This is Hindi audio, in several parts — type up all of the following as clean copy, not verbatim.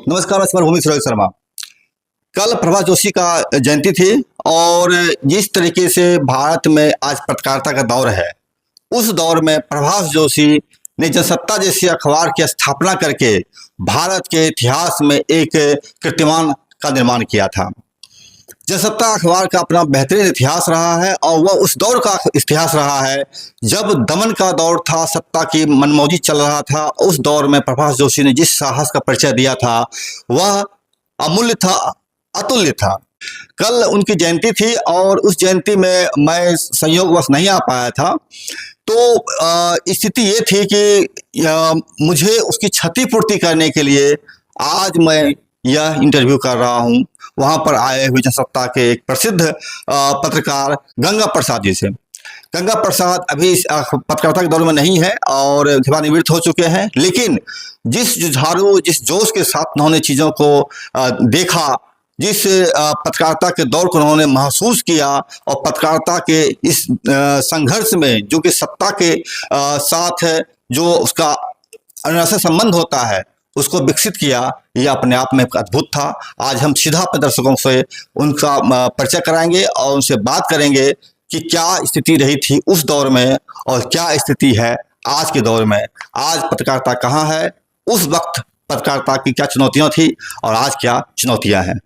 नमस्कार, मैं भूमि सुरेश शर्मा। कल प्रभाष जोशी का जयंती थी और जिस तरीके से भारत में आज पत्रकारिता का दौर है, उस दौर में प्रभाष जोशी ने जनसत्ता जैसे अखबार की स्थापना करके भारत के इतिहास में एक कीर्तिमान का निर्माण किया था। जनसत्ता अखबार का अपना बेहतरीन इतिहास रहा है और वह उस दौर का इतिहास रहा है जब दमन का दौर था, सत्ता की मनमौजी चल रहा था। उस दौर में प्रभाष जोशी ने जिस साहस का परिचय दिया था वह अमूल्य था, अतुल्य था। कल उनकी जयंती थी और उस जयंती में मैं संयोगवश नहीं आ पाया था, तो स्थिति ये थी कि मुझे उसकी क्षतिपूर्ति करने के लिए आज मैं यह इंटरव्यू कर रहा हूं वहां पर आए हुए जनसत्ता के एक प्रसिद्ध पत्रकार गंगा प्रसाद जी से। गंगा प्रसाद अभी पत्रकारिता के दौर में नहीं है और सेवानिवृत्त हो चुके हैं, लेकिन जिस जुझारू, जिस जोश के साथ उन्होंने चीज़ों को देखा, जिस पत्रकारिता के दौर को उन्होंने महसूस किया और पत्रकारिता के इस संघर्ष में जो कि सत्ता के साथ जो उसका अनैतिक संबंध होता है उसको विकसित किया, यह अपने आप में अद्भुत था। आज हम सीधा अपने दर्शकों से उनका परिचय कराएंगे और उनसे बात करेंगे कि क्या स्थिति रही थी उस दौर में और क्या स्थिति है आज के दौर में। आज पत्रकारिता कहाँ है, उस वक्त पत्रकारिता की क्या चुनौतियाँ थी और आज क्या चुनौतियाँ हैं।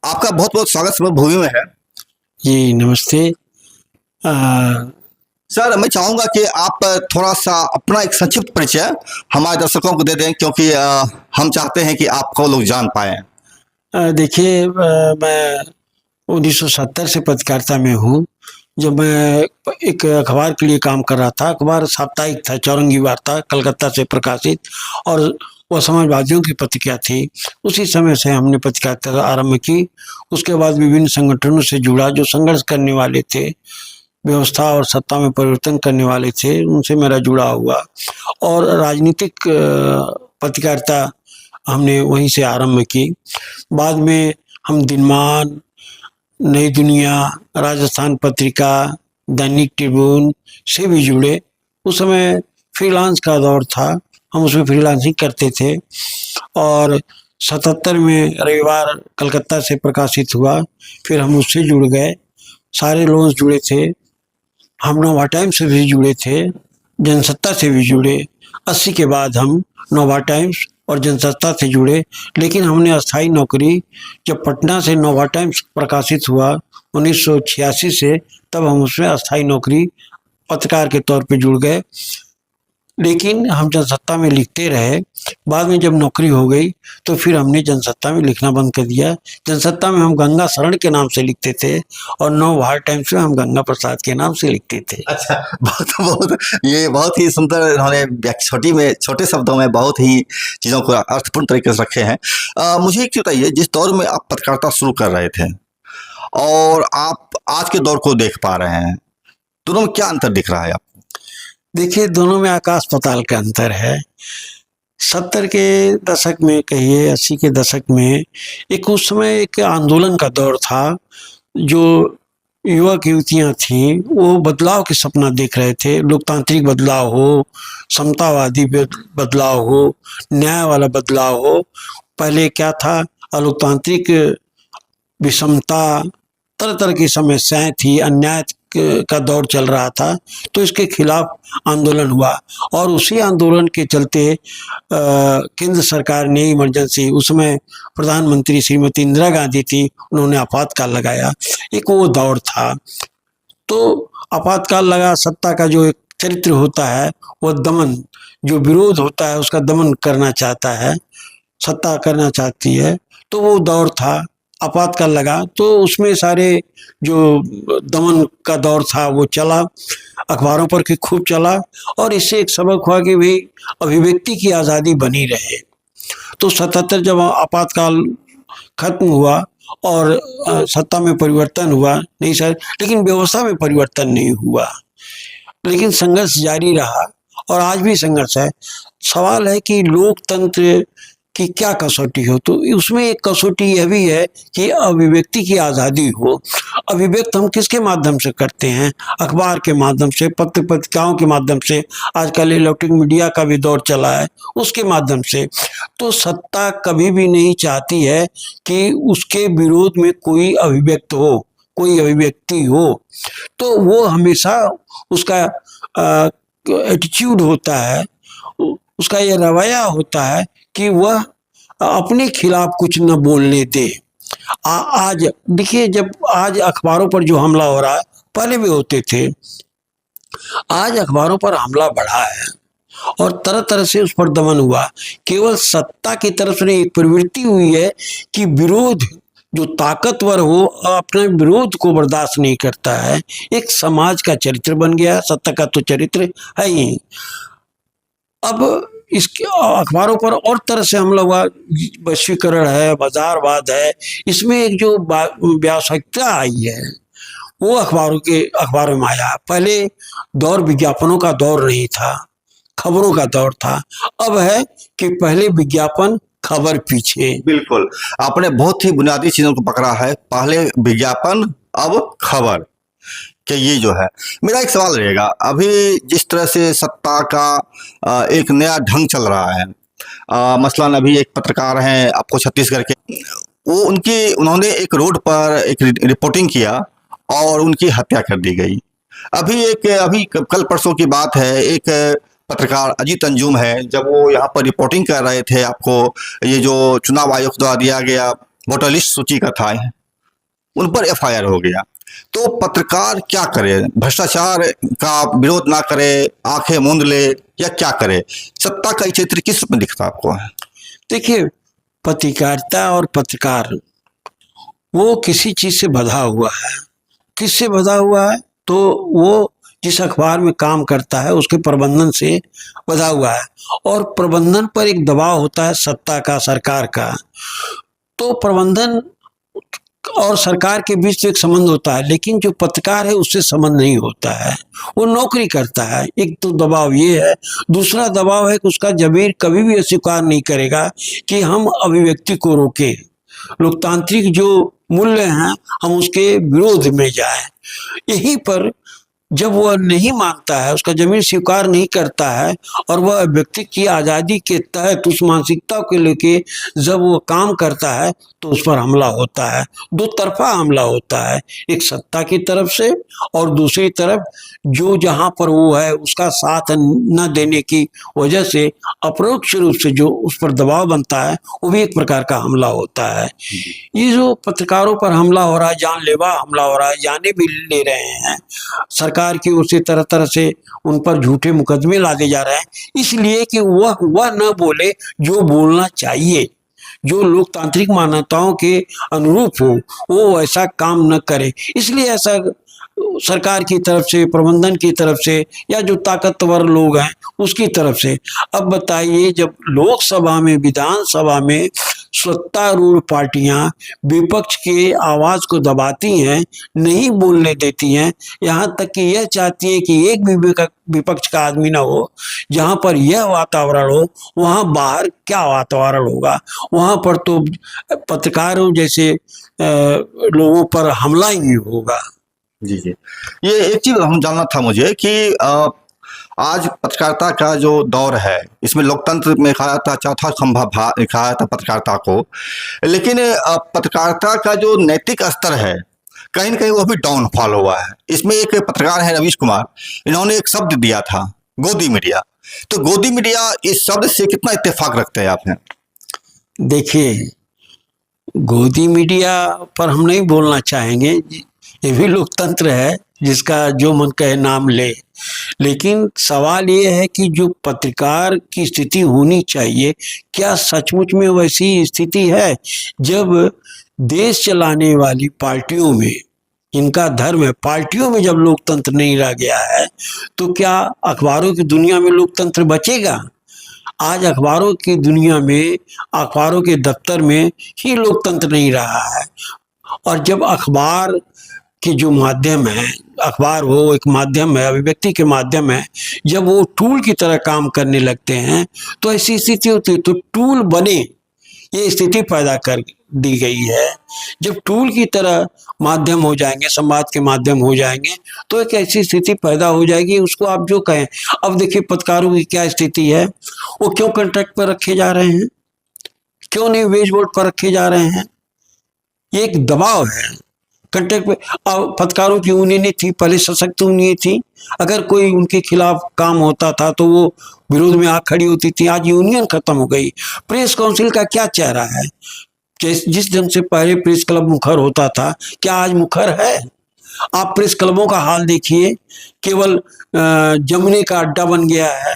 आपका बहुत बहुत स्वागत समभूमि में है। जी नमस्ते। सर, मैं चाहूँगा कि आप थोड़ा सा अपना एक संक्षिप्त परिचय हमारे दर्शकों को दे दें, क्योंकि हम चाहते हैं कि आपको लोग जान पाएं। देखिए, मैं 1970 से पत्रकारिता में हूँ। जब मैं एक अखबार के लिए काम कर रहा था, अखबार साप्ताहिक था, चौरंगी वार्ता, कलकत्ता से प्रकाशित, और वह समाजवादियों की पत्रिका थी। उसी समय से हमने पत्रकारिता आरंभ की। उसके बाद विभिन्न संगठनों से जुड़ा, जो संघर्ष करने वाले थे, व्यवस्था और सत्ता में परिवर्तन करने वाले थे, उनसे मेरा जुड़ा हुआ, और राजनीतिक पत्रकारिता हमने वहीं से आरंभ की। बाद में हम दिनमान, नई दुनिया, राजस्थान पत्रिका, दैनिक ट्रिब्यून से भी जुड़े। उस समय फ्रीलांस का दौर था, हम उसमें फ्रीलांसिंग करते थे। और 77 में रविवार कलकत्ता से प्रकाशित हुआ, फिर हम उससे जुड़ गए। सारे लोग जुड़े थे, हम नोवा टाइम्स से भी जुड़े थे, जनसत्ता से भी जुड़े। 80 के बाद हम नोवा टाइम्स और जनसत्ता से जुड़े। लेकिन हमने अस्थाई नौकरी, जब पटना से नोवा टाइम्स प्रकाशित हुआ 1986 से, तब हम उसमें अस्थाई नौकरी पत्रकार के तौर पे जुड़ गए। लेकिन हम जनसत्ता में लिखते रहे। बाद में जब नौकरी हो गई तो फिर हमने जनसत्ता में लिखना बंद कर दिया। जनसत्ता में हम गंगा शरण के नाम से लिखते थे और नवभारत टाइम्स में हम गंगा प्रसाद के नाम से लिखते थे। अच्छा, ये बहुत ही सुंदर इन्होंने छोटे शब्दों में बहुत ही चीज़ों को अर्थपूर्ण तरीके से रखे हैं। मुझे एक बताइए, जिस दौर में आप पत्रकारिता शुरू कर रहे थे और आप आज के दौर को देख पा रहे हैं, दोनों में क्या अंतर दिख रहा है आपको? देखिए, दोनों में आकाश पाताल का अंतर है। 70 के दशक में कहिए, 80 के दशक में एक उस समय एक आंदोलन का दौर था। जो युवक युवतियां थीं वो बदलाव के सपना देख रहे थे। लोकतांत्रिक बदलाव हो, समतावादी बदलाव हो, न्याय वाला बदलाव हो। पहले क्या था, अलोकतांत्रिक विषमता, तरह तरह की समस्याएं थी, अन्याय का दौर चल रहा था, तो इसके खिलाफ आंदोलन हुआ। और उसी आंदोलन के चलते केंद्र सरकार ने इमरजेंसी, उसमें प्रधानमंत्री श्रीमती इंदिरा गांधी थी, उन्होंने आपातकाल लगाया। एक वो दौर था। तो आपातकाल लगा, सत्ता का जो एक चरित्र होता है वह दमन, जो विरोध होता है उसका दमन करना चाहता है, सत्ता करना चाहती है, तो वो दौर था। आपातकाल लगा तो उसमें सारे जो दमन का दौर था वो चला, अखबारों पर भी खूब चला, और इससे एक सबक हुआ कि भाई अभिव्यक्ति की आज़ादी बनी रहे। तो 77 जब आपातकाल खत्म हुआ और सत्ता में परिवर्तन हुआ, नहीं सर, लेकिन व्यवस्था में परिवर्तन नहीं हुआ, लेकिन संघर्ष जारी रहा और आज भी संघर्ष है। सवाल है कि लोकतंत्र कि क्या कसौटी हो, तो उसमें एक कसौटी यह भी है कि अभिव्यक्ति की आज़ादी हो। अभिव्यक्त हम किसके माध्यम से करते हैं? अखबार के माध्यम से, पत्र पत्रिकाओं के माध्यम से, आजकल इलेक्ट्रॉनिक मीडिया का भी दौर चला है, उसके माध्यम से। तो सत्ता कभी भी नहीं चाहती है कि उसके विरोध में कोई अभिव्यक्त हो, कोई अभिव्यक्ति हो। तो वो हमेशा उसका एटीट्यूड होता है, उसका यह रवैया होता है कि वह अपने खिलाफ कुछ न बोलने दे। आज देखिए, जब आज अखबारों पर जो हमला हो रहा है, पहले भी होते थे, आज अखबारों पर हमला बढ़ा है और तरह तरह से उस पर दमन हुआ। केवल सत्ता की तरफ से एक प्रवृत्ति हुई है कि विरोध, जो ताकतवर हो अपने विरोध को बर्दाश्त नहीं करता है, एक समाज का चरित्र बन गया। सत्ता का तो चरित्र है ही। अब इसके अखबारों पर और तरह से हमला हुआ, वैश्वीकरण है, बाजारवाद है, इसमें एक जो व्यावसायिकता आई है वो अखबारों में आया। पहले दौर विज्ञापनों का दौर नहीं था, खबरों का दौर था। अब है कि पहले विज्ञापन, खबर पीछे। बिल्कुल, आपने बहुत ही बुनियादी चीजों को पकड़ा है। पहले विज्ञापन, अब खबर, कि ये जो है। मेरा एक सवाल रहेगा, अभी जिस तरह से सत्ता का एक नया ढंग चल रहा है, मसलन अभी एक पत्रकार हैं आपको छत्तीसगढ़ के, वो उन्होंने एक रोड पर एक रिपोर्टिंग किया और उनकी हत्या कर दी गई। अभी कल परसों की बात है, एक पत्रकार अजीत अंजुम है, जब वो यहाँ पर रिपोर्टिंग कर रहे थे, आपको ये जो चुनाव आयोग द्वारा दिया गया वोटर लिस्ट सूची का था, उन पर एफआईआर हो गया। तो पत्रकार क्या करे? भ्रष्टाचार का विरोध ना करे, आंखें मूंद ले, या क्या करे? सत्ता का चित्र किस रूप में दिखता है आपको? देखिए, पत्रकारिता और पत्रकार वो किसी चीज से बंधा हुआ है। किससे बंधा हुआ है? तो वो जिस अखबार में काम करता है उसके प्रबंधन से बंधा हुआ है, और प्रबंधन पर एक दबाव होता है सत्ता का, सरकार का। तो प्रबंधन और सरकार के बीच तो एक संबंध होता है, लेकिन जो पत्रकार है उससे संबंध नहीं होता है, वो नौकरी करता है। एक तो दबाव ये है, दूसरा दबाव है कि उसका जमीर कभी भी स्वीकार नहीं करेगा कि हम अभिव्यक्ति को रोके, लोकतांत्रिक जो मूल्य हैं हम उसके विरोध में जाए। यहीं पर जब वह नहीं मानता है, उसका जमीन स्वीकार नहीं करता है, और वह व्यक्ति की आज़ादी के तहत उस मानसिकता को लेके जब वो काम करता है तो उस पर हमला होता है। दो तरफा हमला होता है, एक सत्ता की तरफ से और दूसरी तरफ जो जहाँ पर वो है उसका साथ न देने की वजह से अपरोक्ष रूप से जो उस पर दबाव बनता है, वो भी एक प्रकार का हमला होता है। ये जो पत्रकारों पर हमला हो रहा है, जानलेवा हमला हो रहा है, जाने भी ले रहे हैं, सरकार की ओर से तरह तरह से उन पर झूठे मुकदमे लादे जा रहे हैं, इसलिए कि वह न बोले जो बोलना चाहिए, जो लोकतांत्रिक मान्यताओं के अनुरूप हो, वो ऐसा काम न करे। इसलिए ऐसा सरकार की तरफ से, प्रबंधन की तरफ से, या जो ताकतवर लोग हैं उसकी तरफ से। अब बताइए, जब लोकसभा में, विधानसभा में सत्तारूढ़ पार्टियां विपक्ष के आवाज को दबाती हैं, नहीं बोलने देती हैं, यहाँ तक कि यह चाहती है कि एक भी विपक्ष का आदमी ना हो, जहाँ पर यह वातावरण हो वहाँ बाहर क्या वातावरण होगा? वहाँ पर तो पत्रकारों जैसे लोगों पर हमला ही होगा। जी जी, ये एक चीज हम जानना था मुझे कि आज पत्रकारिता का जो दौर है, इसमें लोकतंत्र में कहा था चौथा खंभा कहा था पत्रकारिता को, लेकिन पत्रकारिता का जो नैतिक स्तर है कहीं न कहीं वो भी डाउनफॉल हुआ है। इसमें एक पत्रकार है रवीश कुमार, इन्होंने एक शब्द दिया था, गोदी मीडिया। तो गोदी मीडिया इस शब्द से कितना इत्तेफाक रखते हैं आप? देखिए, गोदी मीडिया पर हम नहीं बोलना चाहेंगे, ये भी लोकतंत्र है, जिसका जो मन कहे नाम ले। लेकिन सवाल ये है कि जो पत्रकार की स्थिति होनी चाहिए, क्या सचमुच में वैसी स्थिति है? जब देश चलाने वाली पार्टियों में, इनका धर्म है, पार्टियों में जब लोकतंत्र नहीं रह गया है, तो क्या अखबारों की दुनिया में लोकतंत्र बचेगा? आज अखबारों की दुनिया में, अखबारों के दफ्तर में ही लोकतंत्र नहीं रहा है। और जब अखबार के जो माध्यम है, अखबार वो एक माध्यम है, अभिव्यक्ति के माध्यम है, जब वो टूल की तरह काम करने लगते हैं तो ऐसी स्थिति होती है। तो टूल बने, ये स्थिति पैदा कर दी गई है। जब टूल की तरह माध्यम हो जाएंगे, संवाद के माध्यम हो जाएंगे, तो एक ऐसी स्थिति पैदा हो जाएगी, उसको आप जो कहें। अब देखिए पत्रकारों की क्या स्थिति है, वो क्यों कॉन्ट्रैक्ट पर रखे जा रहे हैं, क्यों नहीं वेज बोर्ड पर रखे जा रहे हैं? ये एक दबाव है कॉन्ट्रैक्ट पे। अब पत्रकारों की यूनियन थी पहले, सशक्त यूनियन थी, अगर कोई उनके खिलाफ काम होता था तो वो विरोध में आग खड़ी होती थी। आज यूनियन खत्म हो गई। प्रेस काउंसिल का क्या चेहरा है? जिस ढंग से पहले प्रेस क्लब मुखर होता था, क्या आज मुखर है? आप प्रेस क्लबों का हाल देखिए, केवल जमने का अड्डा बन गया है,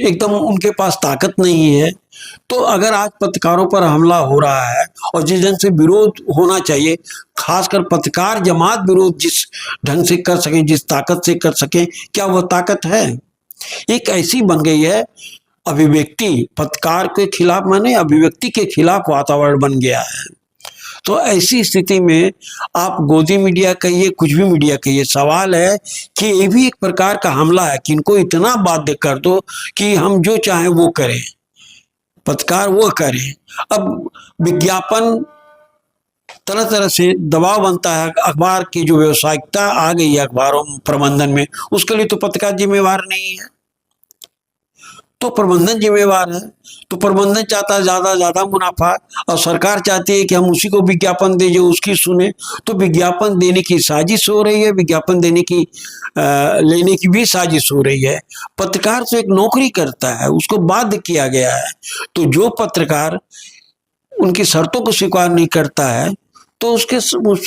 एकदम उनके पास ताकत नहीं है। तो अगर आज पत्रकारों पर हमला हो रहा है और जिस ढंग से विरोध होना चाहिए, खासकर पत्रकार जमात विरोध जिस ढंग से कर सकें, जिस ताकत से कर सकें, क्या वह ताकत है? एक ऐसी बन गई है अभिव्यक्ति, पत्रकार के खिलाफ माने अभिव्यक्ति के खिलाफ वातावरण बन गया है। तो ऐसी स्थिति में आप गोदी मीडिया कहिए, कुछ भी मीडिया कहिए, सवाल है कि ये भी एक प्रकार का हमला है कि इनको इतना बाध्य कर दो कि हम जो चाहें वो करें, पत्रकार वो करें। अब विज्ञापन तरह तरह से दबाव बनता है, अखबार की जो व्यावसायिकता आ गई है अखबारों प्रबंधन में, उसके लिए तो पत्रकार जिम्मेवार नहीं है, तो प्रबंधन जिम्मेवार है। तो प्रबंधन चाहता है ज्यादा मुनाफा, और सरकार चाहती है कि हम उसी को विज्ञापन दें जो उसकी सुने। तो विज्ञापन देने की साजिश हो रही है, विज्ञापन देने की लेने की भी साजिश हो रही है। पत्रकार तो एक नौकरी करता है, उसको बाध्य किया गया है। तो जो पत्रकार उनकी शर्तों को स्वीकार नहीं करता है तो उस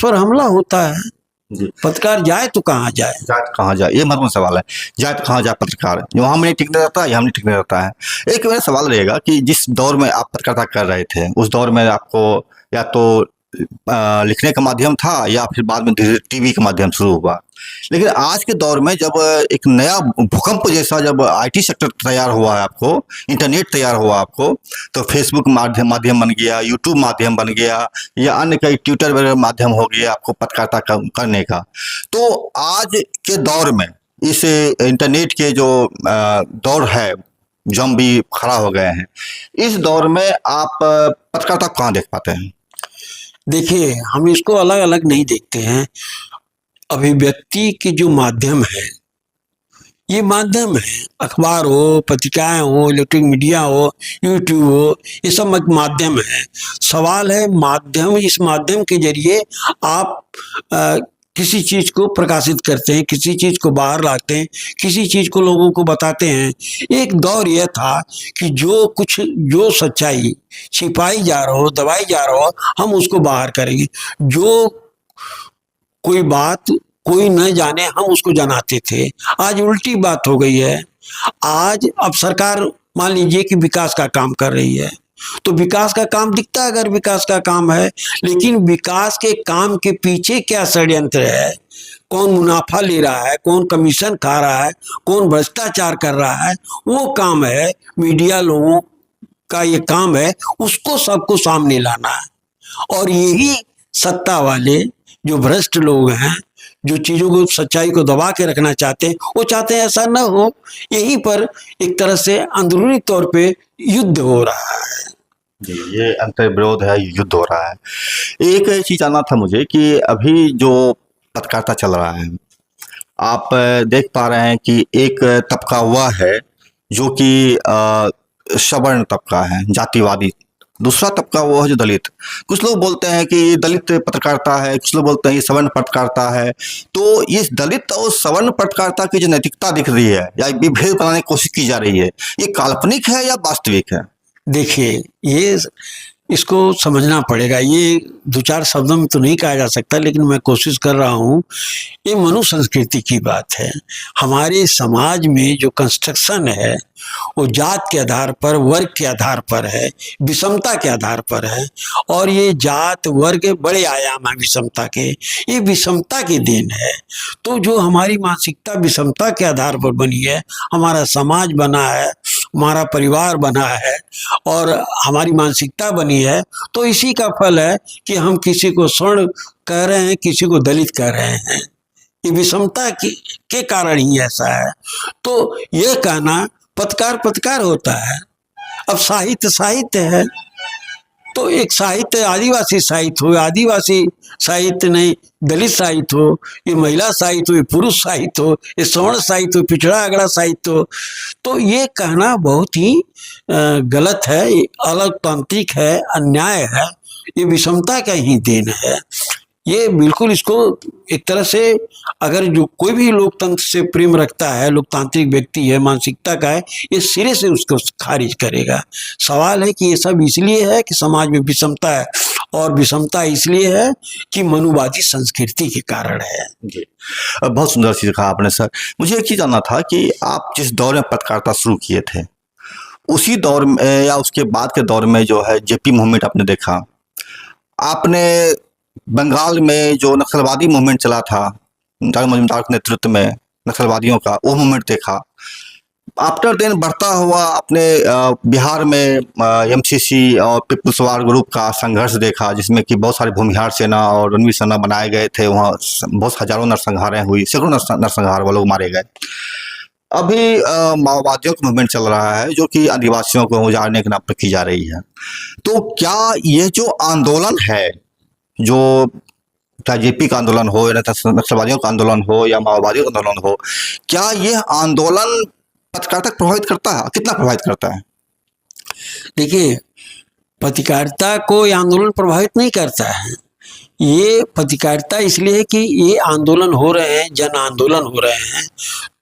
पर हमला होता है। पत्रकार जाए तो कहाँ जाए, कहाँ जाए, ये महत्वपूर्ण सवाल है। जाए तो कहाँ जाए पत्रकार? वहाँ में नहीं टिकने रहता है, यहाँ नहीं टिकने रहता है। एक मेरा सवाल रहेगा कि जिस दौर में आप पत्रकारिता कर रहे थे, उस दौर में आपको या तो लिखने का माध्यम था या फिर बाद में टीवी का माध्यम शुरू हुआ। लेकिन आज के दौर में जब एक नया भूकंप जैसा जब आईटी सेक्टर तैयार हुआ है, आपको इंटरनेट तैयार हुआ आपको, तो फेसबुक माध्यम बन गया, यूट्यूब माध्यम बन गया, या अन्य कई ट्विटर वगैरह माध्यम हो गया आपको पत्रकारिता करने का। तो आज के दौर में इस इंटरनेट के जो दौर है, जो हम भी खड़ा हो गए हैं, इस दौर में आप पत्रकारिता कहाँ देख पाते हैं? देखिए, हम इसको अलग अलग नहीं देखते हैं। अभिव्यक्ति के जो माध्यम है, ये माध्यम है, अखबार हो, पत्रिकाएं हो, इलेक्ट्रॉनिक मीडिया हो, यूट्यूब हो, ये सब एक माध्यम है। सवाल है माध्यम, इस माध्यम के जरिए आप किसी चीज को प्रकाशित करते हैं, किसी चीज को बाहर लाते हैं, किसी चीज को लोगों को बताते हैं। एक दौर यह था कि जो सच्चाई छिपाई जा रहा हो, दबाई जा रहा हो, हम उसको बाहर करेंगे। जो कोई बात कोई न जाने, हम उसको जनाते थे। आज उल्टी बात हो गई है। आज अब सरकार मान लीजिए कि विकास का काम कर रही है, तो विकास का काम दिखता है, अगर विकास का काम है, लेकिन विकास के काम के पीछे क्या षड्यंत्र है, कौन मुनाफा ले रहा है, कौन कमीशन खा रहा है, कौन भ्रष्टाचार कर रहा है, वो काम है मीडिया लोगों का, ये काम है उसको सबको सामने लाना है। और यही सत्ता वाले जो भ्रष्ट लोग हैं, जो चीजों को, सच्चाई को दबा के रखना चाहते हैं, वो चाहते हैं ऐसा न हो। यहीं पर एक तरह से अंदरूनी तौर पे युद्ध हो रहा है। जी, ये अंतर विरोध है, युद्ध हो रहा है। एक चीज जानना था मुझे कि अभी जो पत्रकारिता चल रहा है, आप देख पा रहे हैं कि एक तबका हुआ है जो कि सवर्ण तबका है, जातिवादी। दूसरा तबका वो है जो दलित। कुछ लोग बोलते हैं कि ये दलित पत्रकारिता है, कुछ लोग बोलते हैं ये सवर्ण पत्रकारिता है। तो ये दलित और सवर्ण पत्रकारिता की जो नैतिकता दिख रही है या विभेद बनाने की कोशिश की जा रही है, ये काल्पनिक है या वास्तविक है? देखिए, ये इसको समझना पड़ेगा। ये दो चार शब्दों में तो नहीं कहा जा सकता, लेकिन मैं कोशिश कर रहा हूँ। ये मनुसंस्कृति की बात है। हमारे समाज में जो कंस्ट्रक्शन है वो जात के आधार पर, वर्ग के आधार पर है, विषमता के आधार पर है। और ये जात वर्ग बड़े आयाम है विषमता के, ये विषमता की देन है। तो जो हमारी मानसिकता विषमता के आधार पर बनी है, हमारा समाज बना है, हमारा परिवार बना है और हमारी मानसिकता बनी है, तो इसी का फल है कि हम किसी को स्वर्ण कह रहे हैं, किसी को दलित कह रहे हैं। ये विषमता के कारण ही ऐसा है। तो ये कहना पत्रकार पत्रकार होता है। अब साहित्य साहित्य है, तो एक साहित्य, आदिवासी साहित्य हो, आदिवासी साहित्य नहीं, दलित साहित्य हो, ये महिला साहित्य हो, ये पुरुष साहित्य हो, ये सवर्ण साहित्य हो, पिछड़ा अगड़ा साहित्य हो, तो ये कहना बहुत ही गलत है, ये अलोकतांत्रिक है, अन्याय है, ये विषमता का ही देन है। ये बिल्कुल इसको एक तरह से, अगर जो कोई भी लोकतंत्र से प्रेम रखता है, लोकतांत्रिक व्यक्ति है, मानसिकता का है, ये सिरे से उसको खारिज करेगा। सवाल है कि ये सब इसलिए है कि समाज में विषमता है, और विषमता इसलिए है कि मनुवादी संस्कृति के कारण है। जी, बहुत सुंदर चीज़ कहा आपने सर। मुझे एक चीज़ जानना था कि आप जिस दौर में पत्रकारिता शुरू किए थे, उसी दौर में या उसके बाद के दौर में जो है जेपी मूवमेंट आपने देखा, आपने बंगाल में जो नक्सलवादी मूवमेंट चला था जावेद मजूमदार के नेतृत्व में नक्सलवादियों का, वो मूवमेंट देखा। आफ्टर देन बढ़ता हुआ अपने बिहार में एमसीसी और पीपुल्स वार ग्रुप का संघर्ष देखा, जिसमें कि बहुत सारे भूमिहार सेना और रणवीर सेना बनाए गए थे। वहाँ बहुत हजारों नरसंहारें हुई, सैकड़ों नरसंहार वो लोग मारे गए। अभी माओवादियों का मूवमेंट चल रहा है, जो कि आदिवासियों को उजाड़ने के नाम पर की जा रही है। तो क्या ये जो आंदोलन है, जो चाहे जेपी का आंदोलन हो या नक्सलवादियों का आंदोलन हो या माओवादियों का आंदोलन हो, क्या ये आंदोलन पत्रकारिता प्रभावित करता है? कितना प्रभावित करता है? देखिए, पत्रकारिता को ये आंदोलन प्रभावित नहीं करता है। ये पत्रकारिता इसलिए है कि ये आंदोलन हो रहे हैं, जन आंदोलन हो रहे हैं,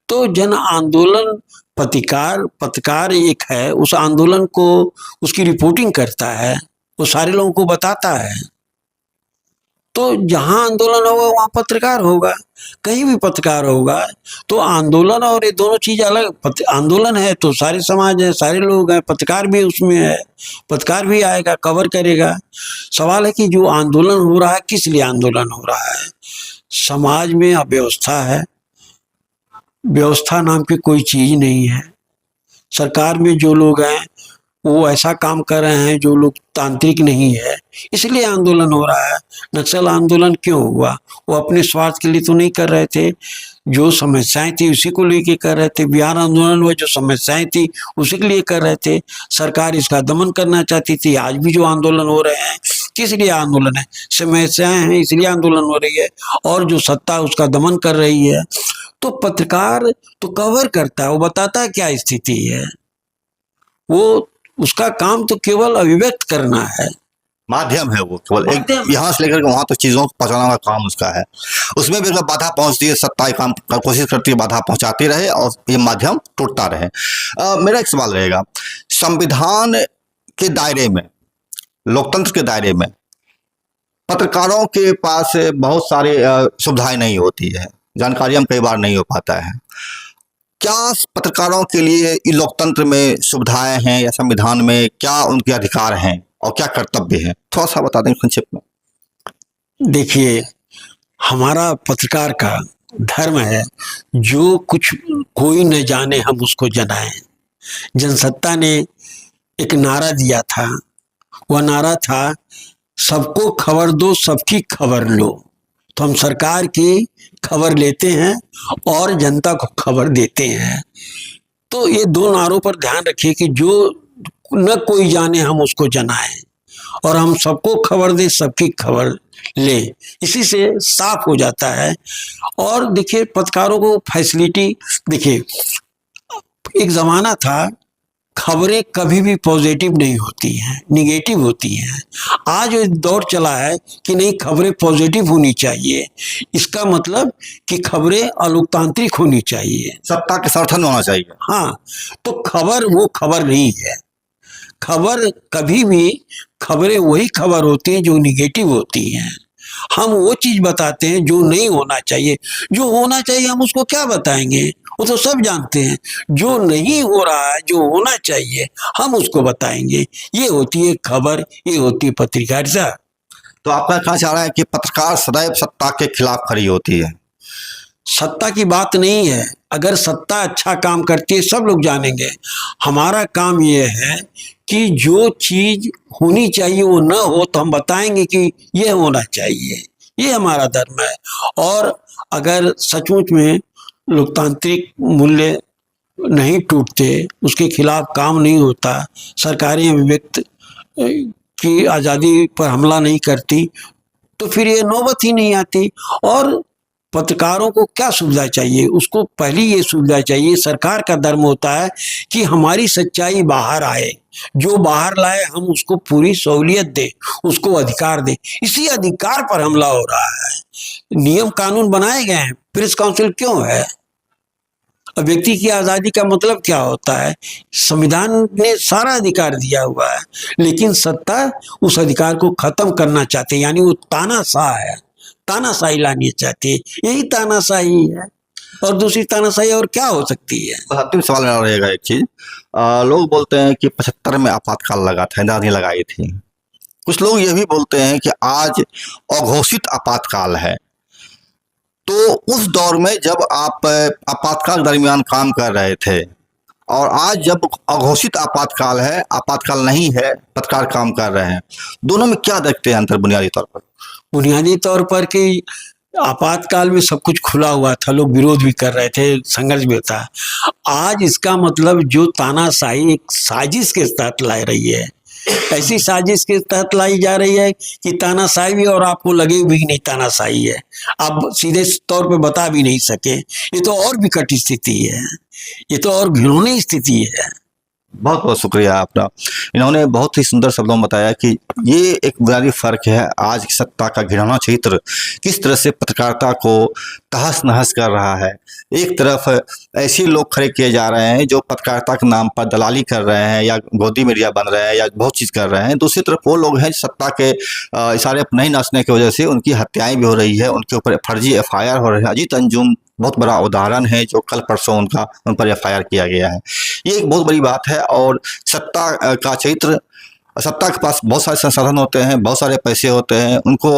तो जन आंदोलन पत्रकार एक है, उस आंदोलन को, उसकी रिपोर्टिंग करता है, वो सारे लोगों को बताता है। तो जहाँ आंदोलन होगा वहाँ पत्रकार होगा, कहीं भी पत्रकार होगा। तो आंदोलन और ये दोनों चीज़ अलग। आंदोलन है तो सारे समाज है, सारे लोग हैं, पत्रकार भी उसमें है, पत्रकार भी आएगा, कवर करेगा। सवाल है कि जो आंदोलन हो रहा है, किस लिए आंदोलन हो रहा है? समाज में अव्यवस्था है, व्यवस्था नाम की कोई चीज़ नहीं है। सरकार में जो लोग हैं वो ऐसा काम कर रहे हैं जो लोकतांत्रिक नहीं है, इसलिए आंदोलन हो रहा है। नक्सल आंदोलन क्यों हुआ? वो अपने स्वार्थ के लिए तो नहीं कर रहे थे, जो समस्याएं थी उसी को लेके कर रहे थे। बिहार आंदोलन हुआ, जो समस्याएं थी उसी के लिए कर रहे थे। सरकार इसका दमन करना चाहती थी। आज भी जो आंदोलन हो रहे हैं, किस लिए आंदोलन है? समस्याएं हैं इसलिए आंदोलन हो रही है, और जो सत्ता उसका दमन कर रही है। तो पत्रकार तो कवर करता है, वो बताता है क्या स्थिति है। वो उसका काम तो केवल अभिव्यक्त करना है, माध्यम है वो, केवल एक माध्यम। यहाँ से लेकर के वहां तक चीजों को पहुंचाने का काम उसका है। उसमें भी अगर बाधा पहुंचती है, सत्ता काम कोशिश करती है बाधा पहुंचाती रहे और ये माध्यम टूटता रहे। मेरा एक सवाल रहेगा, संविधान के दायरे में, लोकतंत्र के दायरे में पत्रकारों के पास बहुत सारी सुविधाएं नहीं होती है, जानकारियां कई बार नहीं हो पाता है। क्या पत्रकारों के लिए इस लोकतंत्र में सुविधाएं हैं, या संविधान में क्या उनके अधिकार हैं और क्या कर्तव्य हैं? थोड़ा सा बता दें संक्षिप्त में। देखिए, हमारा पत्रकार का धर्म है, जो कुछ कोई न जाने हम उसको जनाएं। जनसत्ता ने एक नारा दिया था, वह नारा था, सबको खबर दो, सबकी खबर लो। तो हम सरकार की खबर लेते हैं और जनता को खबर देते हैं। तो ये दो नारों पर ध्यान रखिए कि जो न कोई जाने हम उसको जनाएं, और हम सबको खबर दें, सबकी खबर ले। इसी से साफ हो जाता है। और देखिए, पत्रकारों को फैसिलिटी, देखिए एक ज़माना था, खबरें कभी भी पॉजिटिव नहीं होती हैं, निगेटिव होती हैं। आज एक दौर चला है कि नहीं, खबरें पॉजिटिव होनी चाहिए। इसका मतलब कि खबरें अलोकतांत्रिक होनी चाहिए, सत्ता के समर्थन होना चाहिए। हाँ, तो खबर वो खबर नहीं है। खबर कभी भी, खबरें वही खबर होती हैं जो निगेटिव होती हैं। हम वो चीज बताते हैं जो नहीं होना चाहिए। जो होना चाहिए हम उसको क्या बताएंगे, वो तो सब जानते हैं। जो नहीं हो रहा है, जो होना चाहिए, हम उसको बताएंगे। ये होती है खबर, ये होती है पत्रकारिता। तो आपका कहना चाह रहा है कि पत्रकार सदैव सत्ता के खिलाफ खड़ी होती है? सत्ता की बात नहीं है। अगर सत्ता अच्छा काम करती है, सब लोग जानेंगे। हमारा काम ये है कि जो चीज होनी चाहिए वो न हो, तो हम बताएंगे कि ये होना चाहिए। ये हमारा धर्म है। और अगर सचमुच में लोकतांत्रिक मूल्य नहीं टूटते, उसके खिलाफ काम नहीं होता, सरकारी अभिव्यक्त की आज़ादी पर हमला नहीं करती तो फिर ये नौबत ही नहीं आती। और पत्रकारों को क्या सुविधा चाहिए, उसको पहली ये सुविधा चाहिए, सरकार का धर्म होता है कि हमारी सच्चाई बाहर आए, जो बाहर लाए हम उसको पूरी सहूलियत दें, उसको अधिकार दें। इसी अधिकार पर हमला हो रहा है। नियम कानून बनाए गए हैं, प्रेस काउंसिल क्यों है? अब व्यक्ति की आज़ादी का मतलब क्या होता है? संविधान ने सारा अधिकार दिया हुआ है, लेकिन सत्ता उस अधिकार को खत्म करना चाहते हैं, यानी वो तानाशाह है, तानाशाही लानी चाहती है। यही तानाशाही है, और दूसरी तानाशाही और क्या हो सकती है? बस अंतिम सवाल मेरा रहेगा एक चीज, लोग बोलते हैं कि 75 में आपातकाल लगा था, इंदिरा गांधी लगाई थी। कुछ लोग ये भी बोलते हैं कि आज अघोषित आपातकाल है। तो उस दौर में जब आप आपातकाल दरमियान काम कर रहे थे और आज जब अघोषित आपातकाल है, आपातकाल नहीं है, पत्रकार काम कर रहे हैं, दोनों में क्या देखते हैं अंतर बुनियादी तौर पर? बुनियादी तौर पर कि आपातकाल में सब कुछ खुला हुआ था, लोग विरोध भी कर रहे थे, संघर्ष भी था। आज इसका मतलब जो तानाशाही एक साजिश के तहत ला रही है, ऐसी साजिश के तहत लाई जा रही है कि तानाशाही भी और आपको लगे भी नहीं तानाशाही है, आप सीधे तौर पे बता भी नहीं सके। ये तो और विकट स्थिति है, ये तो और घिनौनी स्थिति है। बहुत बहुत शुक्रिया आपका। इन्होंने बहुत ही सुंदर शब्दों में बताया कि ये एक बुनियादी फर्क है, आज की सत्ता का घिनौना चित्र किस तरह से पत्रकारिता को तहस नहस कर रहा है। एक तरफ ऐसे लोग खड़े किए जा रहे हैं जो पत्रकारिता के नाम पर दलाली कर रहे हैं या गोदी मीडिया बन रहे हैं या बहुत चीज़ कर रहे हैं, दूसरी तरफ वो लोग हैं सत्ता के इशारे पर नहीं नाचने की वजह से उनकी हत्याएं भी हो रही है, उनके ऊपर फर्जी FIR हो रहे हैं। अजीत अंजुम बहुत बड़ा उदाहरण है, जो कल परसों उन पर FIR किया गया है। ये एक बहुत बड़ी बात है। और सत्ता का चरित्र, सत्ता के पास बहुत सारे संसाधन होते हैं, बहुत सारे पैसे होते हैं, उनको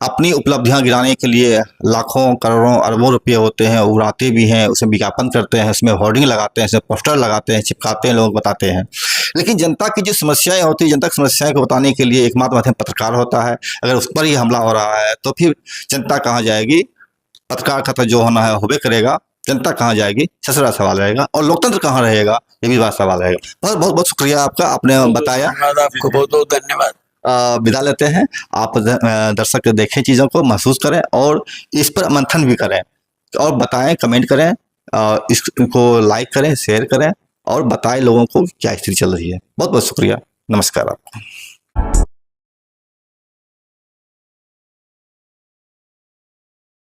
अपनी उपलब्धियां गिराने के लिए लाखों करोड़ों अरबों रुपये होते हैं, उड़ाते भी हैं, उसे विज्ञापन करते हैं, उसमें होर्डिंग लगाते हैं, उसमें पोस्टर लगाते हैं, चिपकाते हैं, लोग बताते हैं। लेकिन जनता की जो समस्याएं होती है, जनता की समस्याएं को बताने के लिए एकमात्र माध्यम पत्रकार होता है। अगर उस पर ही हमला हो रहा है तो फिर जनता कहाँ जाएगी? पत्रकार का तो जो होना है होबे करेगा, जनता कहाँ जाएगी? ससुरा सवाल रहेगा। और लोकतंत्र कहाँ रहेगा? ये भी बात सवाल रहेगा। बहुत बहुत बहुत शुक्रिया आपका, आपने बताया। आपको बहुत बहुत धन्यवाद। विदा लेते हैं। आप दर्शक देखें, चीज़ों को महसूस करें और इस पर मंथन भी करें और बताएं, कमेंट करें, इसको लाइक करें, शेयर करें और बताएं लोगों को क्या स्थिति चल रही है। बहुत बहुत शुक्रिया। नमस्कार आपको।